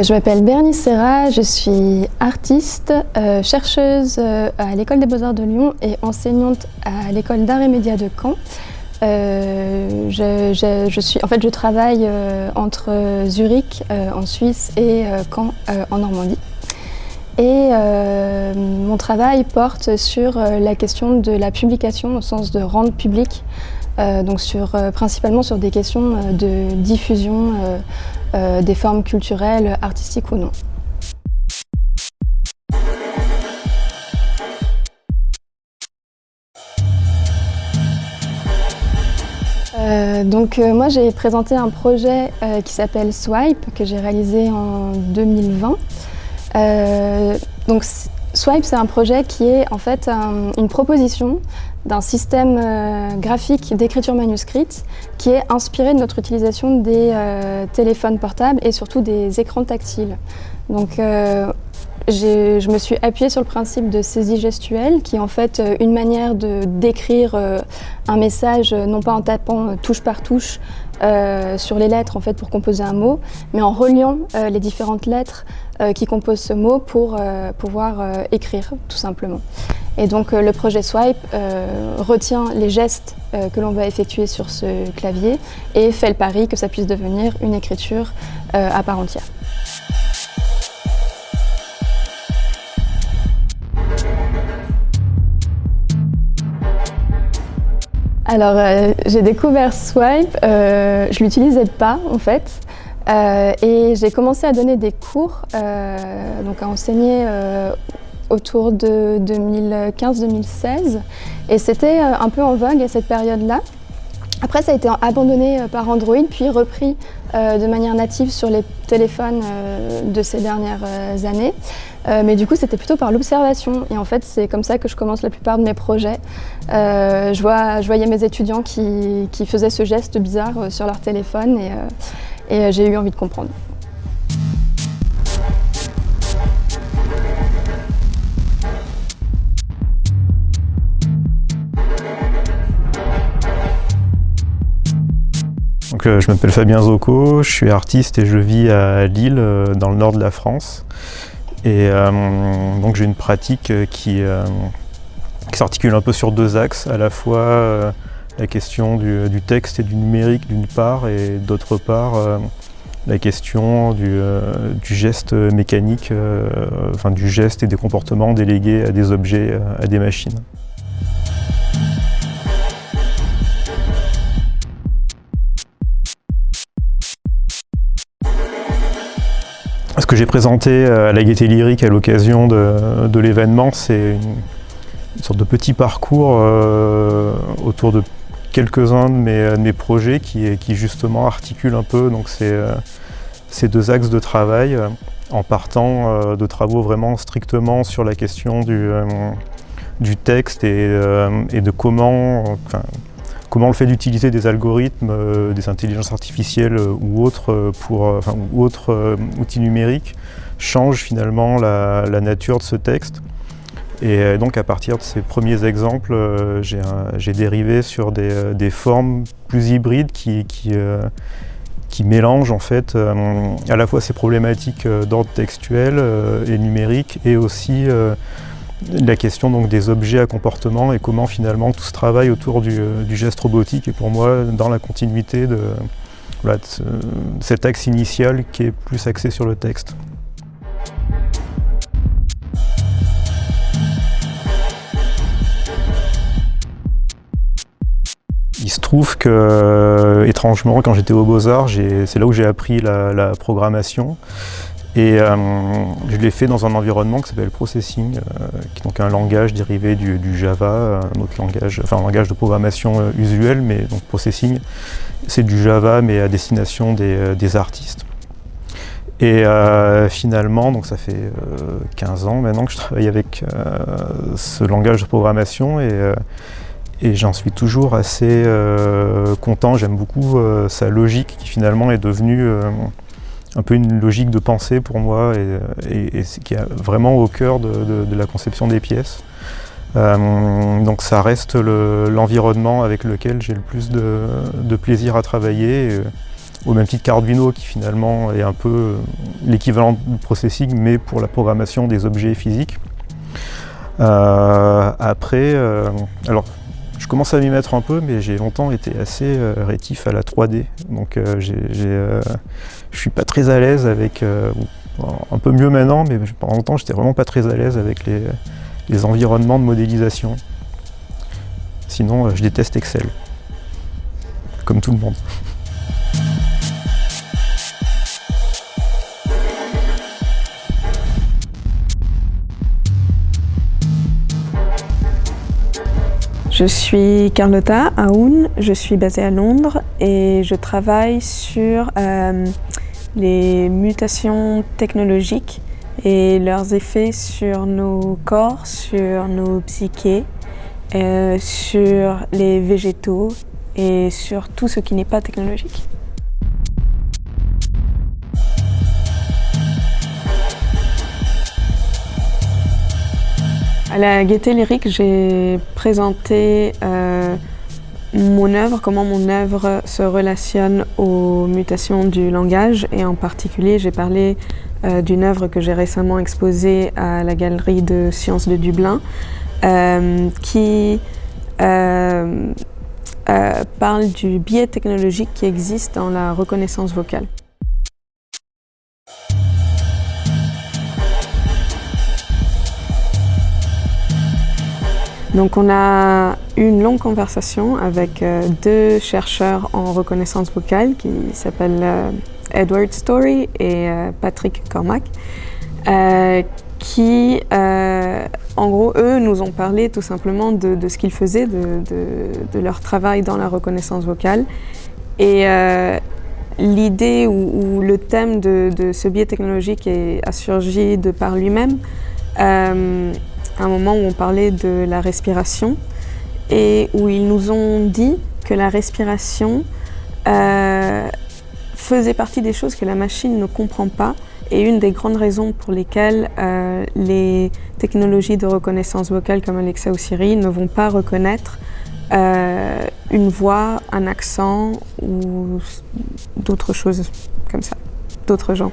Je m'appelle Bernice Serra, je suis artiste, chercheuse à l'École des Beaux-Arts de Lyon et enseignante à l'École d'Art et Médias de Caen. Je travaille entre Zurich en Suisse et Caen en Normandie. Et mon travail porte sur la question de la publication au sens de rendre public, principalement sur des questions de diffusion des formes culturelles, artistiques ou non. Moi j'ai présenté un projet qui s'appelle Swipe, que j'ai réalisé en 2020. Swipe, c'est un projet qui est en fait une proposition d'un système graphique d'écriture manuscrite qui est inspiré de notre utilisation des téléphones portables et surtout des écrans tactiles. Je me suis appuyée sur le principe de saisie gestuelle, qui est en fait une manière d'écrire un message, non pas en tapant touche par touche sur les lettres en fait, pour composer un mot, mais en reliant les différentes lettres qui composent ce mot pour pouvoir écrire, tout simplement. Et donc le projet Swipe retient les gestes que l'on va effectuer sur ce clavier et fait le pari que ça puisse devenir une écriture à part entière. Alors, j'ai découvert Swipe, je l'utilisais pas en fait, et j'ai commencé à donner des cours, à enseigner autour de 2015-2016, et c'était un peu en vogue à cette période-là. Après, ça a été abandonné par Android, puis repris de manière native sur les téléphones de ces dernières années. Mais du coup, c'était plutôt par l'observation. Et en fait, c'est comme ça que je commence la plupart de mes projets. Je voyais mes étudiants qui faisaient ce geste bizarre sur leur téléphone et j'ai eu envie de comprendre. Je m'appelle Fabien Zocco, je suis artiste et je vis à Lille, dans le nord de la France. Et j'ai une pratique qui s'articule un peu sur deux axes, à la fois la question du texte et du numérique d'une part, et d'autre part la question du geste mécanique, du geste et des comportements délégués à des objets, à des machines. Ce que j'ai présenté à la Gaîté Lyrique à l'occasion de l'événement, c'est une sorte de petit parcours autour de quelques-uns de mes projets qui justement articulent un peu ces deux axes de travail en partant de travaux vraiment strictement sur la question du texte et de comment le fait d'utiliser des algorithmes, des intelligences artificielles ou autres outils numériques change finalement la nature de ce texte. Et donc à partir de ces premiers exemples, j'ai dérivé sur des formes plus hybrides qui mélangent en fait à la fois ces problématiques d'ordre textuel et numérique, et aussi la question donc des objets à comportement et comment finalement tout ce travail autour du geste robotique est pour moi dans la continuité de cet axe initial qui est plus axé sur le texte. Il se trouve que, étrangement, quand j'étais aux Beaux-Arts, c'est là où j'ai appris la programmation. Et je l'ai fait dans un environnement qui s'appelle Processing, qui est donc un langage dérivé du Java, un autre langage, un langage de programmation usuel, mais donc Processing, c'est du Java mais à destination des artistes. Et finalement, donc ça fait 15 ans maintenant que je travaille avec ce langage de programmation, et j'en suis toujours assez content. J'aime beaucoup sa logique qui finalement est devenue un peu une logique de pensée pour moi et qui est vraiment au cœur de la conception des pièces. Donc ça reste l'environnement avec lequel j'ai le plus de plaisir à travailler. au même titre qu'Arduino qui finalement est un peu l'équivalent du processing mais pour la programmation des objets physiques. Après, alors je commence à m'y mettre un peu, mais j'ai longtemps été assez rétif à la 3D, donc je suis pas très à l'aise avec, un peu mieux maintenant, mais pendant longtemps j'étais vraiment pas très à l'aise avec les environnements de modélisation. Sinon je déteste Excel, comme tout le monde. Je suis Carlotta Aoun, je suis basée à Londres et je travaille sur les mutations technologiques et leurs effets sur nos corps, sur nos psychés, sur les végétaux et sur tout ce qui n'est pas technologique. À la Gaîté Lyrique, j'ai présenté mon œuvre, comment mon œuvre se relationne aux mutations du langage et en particulier j'ai parlé d'une œuvre que j'ai récemment exposée à la Galerie de Sciences de Dublin qui parle du biais technologique qui existe dans la reconnaissance vocale. Donc on a eu une longue conversation avec deux chercheurs en reconnaissance vocale qui s'appellent Edward Story et Patrick Cormack, qui en gros eux nous ont parlé tout simplement de ce qu'ils faisaient, de leur travail dans la reconnaissance vocale. Et l'idée ou le thème de ce biais technologique a surgi de par lui-même. À un moment où on parlait de la respiration et où ils nous ont dit que la respiration faisait partie des choses que la machine ne comprend pas et une des grandes raisons pour lesquelles les technologies de reconnaissance vocale comme Alexa ou Siri ne vont pas reconnaître une voix, un accent ou d'autres choses comme ça, d'autres gens.